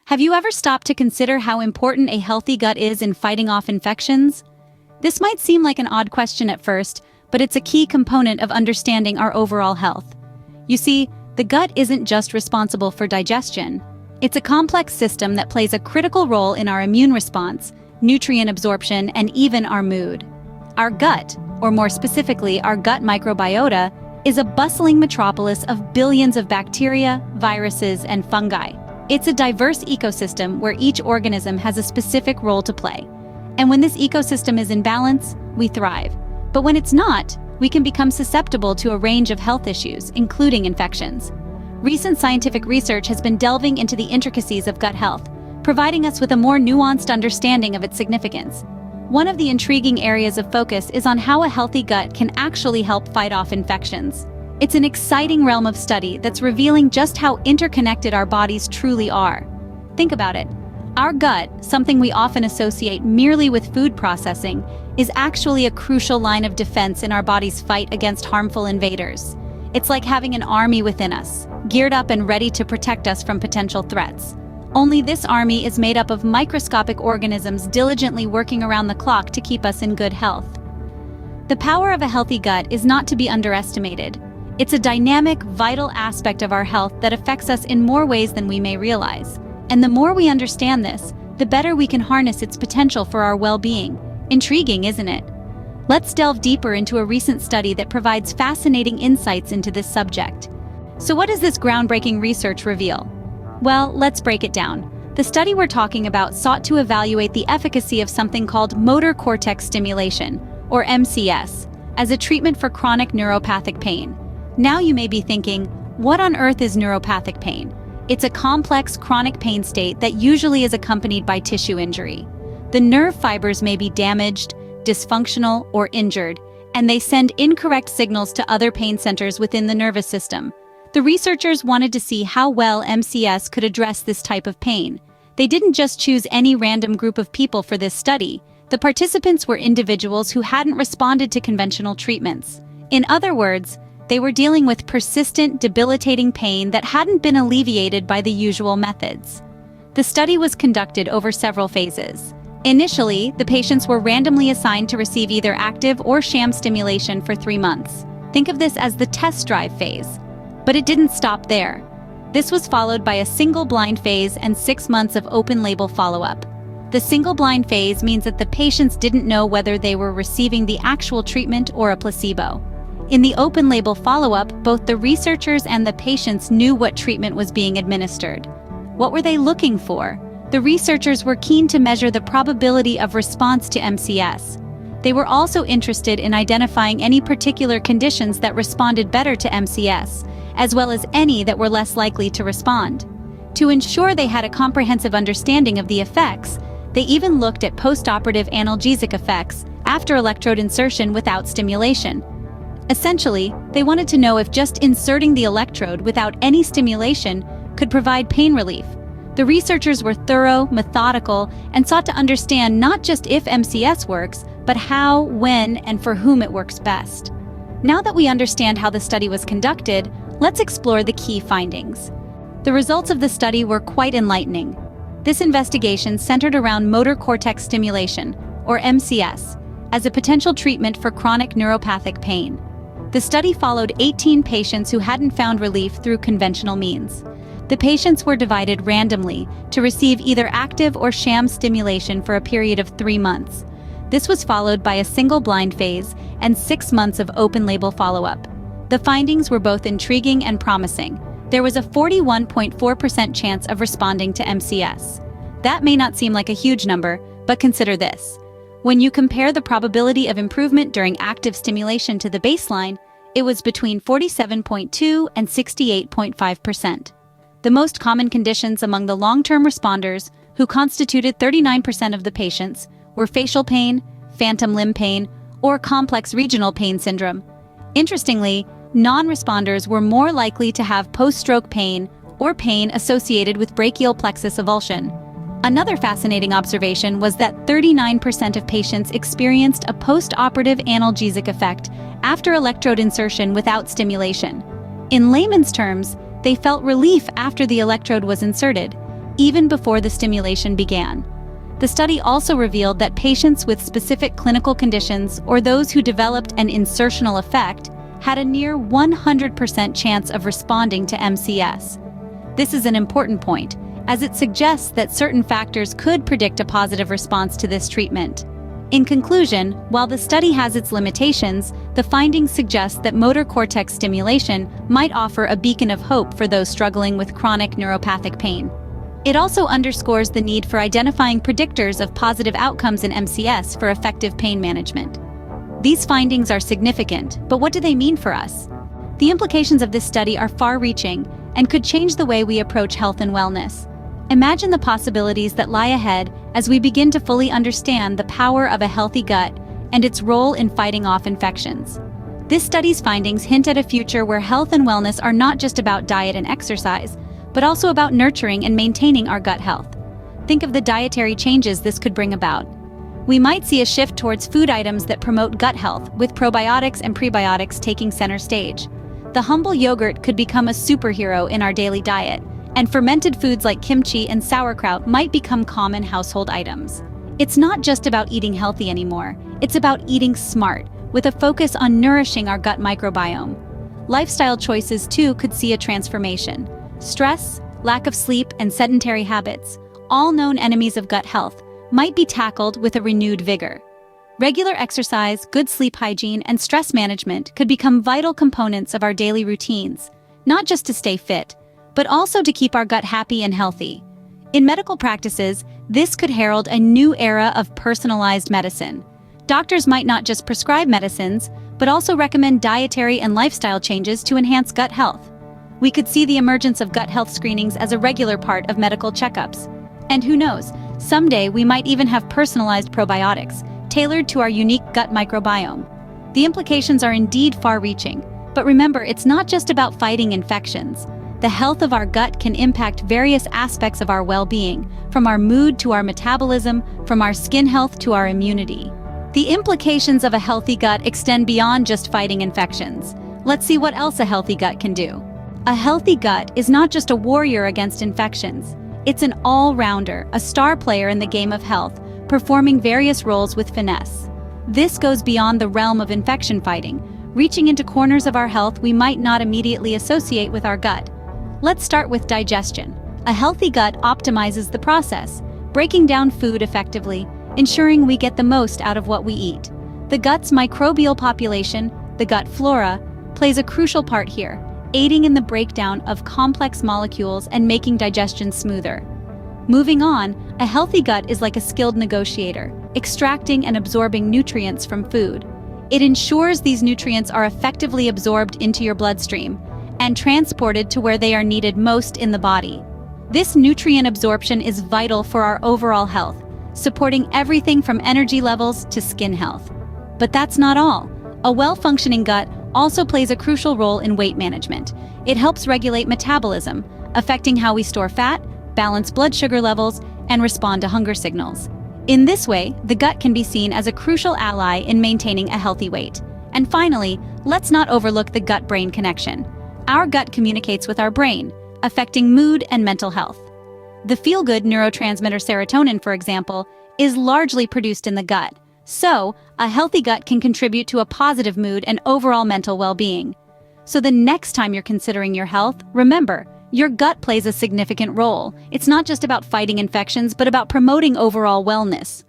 Have you ever stopped to consider how important a healthy gut is in fighting off infections? This might seem like an odd question at first, but it's a key component of understanding our overall health. You see, the gut isn't just responsible for digestion. It's a complex system that plays a critical role in our immune response, nutrient absorption, and even our mood. Our gut, or more specifically, our gut microbiota, is a bustling metropolis of billions of bacteria, viruses, and fungi. It's a diverse ecosystem where each organism has a specific role to play. And when this ecosystem is in balance, we thrive. But when it's not, we can become susceptible to a range of health issues, including infections. Recent scientific research has been delving into the intricacies of gut health, providing us with a more nuanced understanding of its significance. One of the intriguing areas of focus is on how a healthy gut can actually help fight off infections. It's an exciting realm of study that's revealing just how interconnected our bodies truly are. Think about it. Our gut, something we often associate merely with food processing, is actually a crucial line of defense in our body's fight against harmful invaders. It's like having an army within us, geared up and ready to protect us from potential threats. Only this army is made up of microscopic organisms diligently working around the clock to keep us in good health. The power of a healthy gut is not to be underestimated. It's a dynamic, vital aspect of our health that affects us in more ways than we may realize. And the more we understand this, the better we can harness its potential for our well-being. Intriguing, isn't it? Let's delve deeper into a recent study that provides fascinating insights into this subject. So what does this groundbreaking research reveal? Well, let's break it down. The study we're talking about sought to evaluate the efficacy of something called motor cortex stimulation, or MCS, as a treatment for chronic neuropathic pain. Now you may be thinking, what on earth is neuropathic pain? It's a complex chronic pain state that usually is accompanied by tissue injury. The nerve fibers may be damaged, dysfunctional, or injured, and they send incorrect signals to other pain centers within the nervous system. The researchers wanted to see how well MCS could address this type of pain. They didn't just choose any random group of people for this study. The participants were individuals who hadn't responded to conventional treatments. In other words, they were dealing with persistent, debilitating pain that hadn't been alleviated by the usual methods. The study was conducted over several phases. Initially, the patients were randomly assigned to receive either active or sham stimulation for 3 months. Think of this as the test drive phase. But it didn't stop there. This was followed by a single-blind phase and 6 months of open-label follow-up. The single-blind phase means that the patients didn't know whether they were receiving the actual treatment or a placebo. In the open-label follow-up, both the researchers and the patients knew what treatment was being administered. What were they looking for? The researchers were keen to measure the probability of response to MCS. They were also interested in identifying any particular conditions that responded better to MCS, as well as any that were less likely to respond. To ensure they had a comprehensive understanding of the effects, they even looked at post-operative analgesic effects after electrode insertion without stimulation. Essentially, they wanted to know if just inserting the electrode without any stimulation could provide pain relief. The researchers were thorough, methodical, and sought to understand not just if MCS works, but how, when, and for whom it works best. Now that we understand how the study was conducted, let's explore the key findings. The results of the study were quite enlightening. This investigation centered around motor cortex stimulation, or MCS, as a potential treatment for chronic neuropathic pain. The study followed 18 patients who hadn't found relief through conventional means. The patients were divided randomly to receive either active or sham stimulation for a period of 3 months. This was followed by a single-blind phase and 6 months of open-label follow-up. The findings were both intriguing and promising. There was a 41.4% chance of responding to MCS. That may not seem like a huge number, but consider this. When you compare the probability of improvement during active stimulation to the baseline, it was between 47.2 and 68.5%. The most common conditions among the long-term responders, who constituted 39% of the patients, were facial pain, phantom limb pain, or complex regional pain syndrome. Interestingly, non-responders were more likely to have post-stroke pain or pain associated with brachial plexus avulsion. Another fascinating observation was that 39% of patients experienced a post-operative analgesic effect after electrode insertion without stimulation. In layman's terms, they felt relief after the electrode was inserted. even before the stimulation began. The study also revealed that patients with specific clinical conditions or those who developed an insertional effect had a near 100% chance of responding to MCS. This is an important point, as it suggests that certain factors could predict a positive response to this treatment. In conclusion, while the study has its limitations, the findings suggest that motor cortex stimulation might offer a beacon of hope for those struggling with chronic neuropathic pain. It also underscores the need for identifying predictors of positive outcomes in MCS for effective pain management. These findings are significant, but what do they mean for us? The implications of this study are far-reaching and could change the way we approach health and wellness. Imagine the possibilities that lie ahead as we begin to fully understand the power of a healthy gut and its role in fighting off infections. This study's findings hint at a future where health and wellness are not just about diet and exercise, but also about nurturing and maintaining our gut health. Think of the dietary changes this could bring about. We might see a shift towards food items that promote gut health, with probiotics and prebiotics taking center stage. The humble yogurt could become a superhero in our daily diet, and fermented foods like kimchi and sauerkraut might become common household items. It's not just about eating healthy anymore, it's about eating smart, with a focus on nourishing our gut microbiome. Lifestyle choices, too, could see a transformation. Stress, lack of sleep, and sedentary habits, all known enemies of gut health, might be tackled with a renewed vigor. Regular exercise, good sleep hygiene, and stress management could become vital components of our daily routines, not just to stay fit, but also to keep our gut happy and healthy. In medical practices, this could herald a new era of personalized medicine. Doctors might not just prescribe medicines, but also recommend dietary and lifestyle changes to enhance gut health. We could see the emergence of gut health screenings as a regular part of medical checkups. And who knows, someday we might even have personalized probiotics, tailored to our unique gut microbiome. The implications are indeed far-reaching, but remember, it's not just about fighting infections. The health of our gut can impact various aspects of our well-being, from our mood to our metabolism, from our skin health to our immunity. The implications of a healthy gut extend beyond just fighting infections. Let's see what else a healthy gut can do. A healthy gut is not just a warrior against infections. It's an all-rounder, a star player in the game of health, performing various roles with finesse. This goes beyond the realm of infection fighting, reaching into corners of our health we might not immediately associate with our gut. Let's start with digestion. A healthy gut optimizes the process, breaking down food effectively, ensuring we get the most out of what we eat. The gut's microbial population, the gut flora, plays a crucial part here, aiding in the breakdown of complex molecules and making digestion smoother. Moving on, a healthy gut is like a skilled negotiator, extracting and absorbing nutrients from food. It ensures these nutrients are effectively absorbed into your bloodstream and transported to where they are needed most in the body. This nutrient absorption is vital for our overall health, supporting everything from energy levels to skin health. But that's not all. A well-functioning gut also plays a crucial role in weight management. It helps regulate metabolism, affecting how we store fat, balance blood sugar levels, and respond to hunger signals. In this way, the gut can be seen as a crucial ally in maintaining a healthy weight. And finally, let's not overlook the gut-brain connection. Our gut communicates with our brain, affecting mood and mental health. The feel-good neurotransmitter serotonin, for example, is largely produced in the gut. So, a healthy gut can contribute to a positive mood and overall mental well-being. So the next time you're considering your health, remember, your gut plays a significant role. It's not just about fighting infections, but about promoting overall wellness.